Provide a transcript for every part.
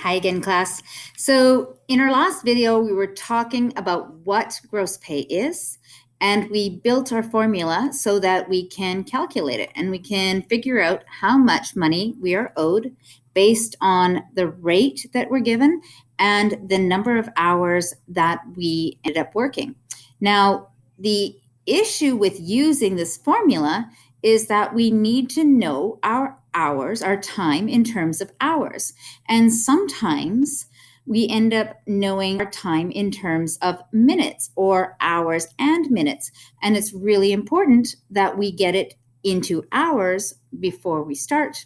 Hi again, class. So in our last video, we were talking about what gross pay is, and we built our formula so that we can calculate it and we can figure out how much money we are owed based on the rate that we're given and the number of hours that we ended up working. Now, the issue with using this formula is that we need to know our hours, our time in terms of hours. And sometimes we end up knowing our time in terms of minutes or hours and minutes. And it's really important that we get it into hours before we start.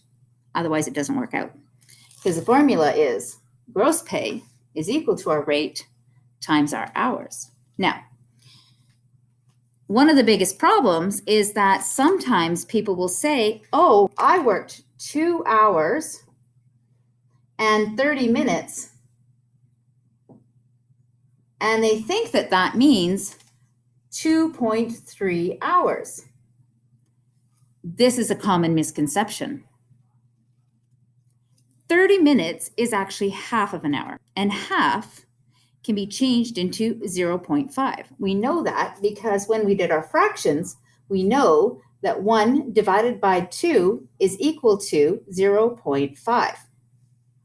Otherwise, it doesn't work out. Because the formula is gross pay is equal to our rate times our hours. Now, one of the biggest problems is that sometimes people will say, oh, I worked 2 hours and 30 minutes. And they think that that means 2.3 hours. This is a common misconception. 30 minutes is actually half of an hour, and half can be changed into 0.5. We know that because when we did our fractions, we know that 1 divided by 2 is equal to 0.5,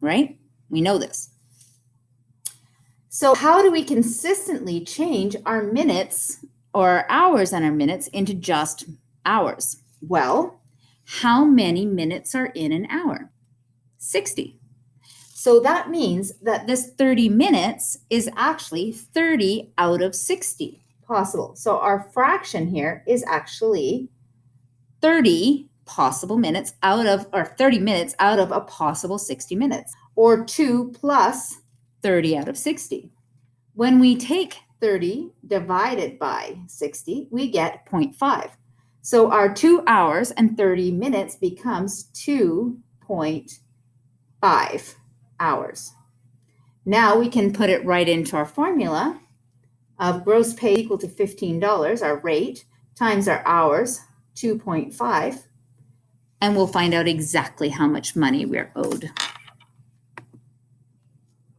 right? We know this. So how do we consistently change our minutes or our hours and our minutes into just hours? Well, how many minutes are in an hour? 60. So that means that this 30 minutes is actually 30 out of 60 possible. So our fraction here is actually 30 possible minutes out of, or 30 minutes out of a possible 60 minutes, or 2 plus 30 out of 60. When we take 30 divided by 60, we get 0.5. So our 2 hours and 30 minutes becomes 2.5 hours. Now we can put it right into our formula of gross pay equal to $15, our rate, times our hours, 2.5, and we'll find out exactly how much money we're owed.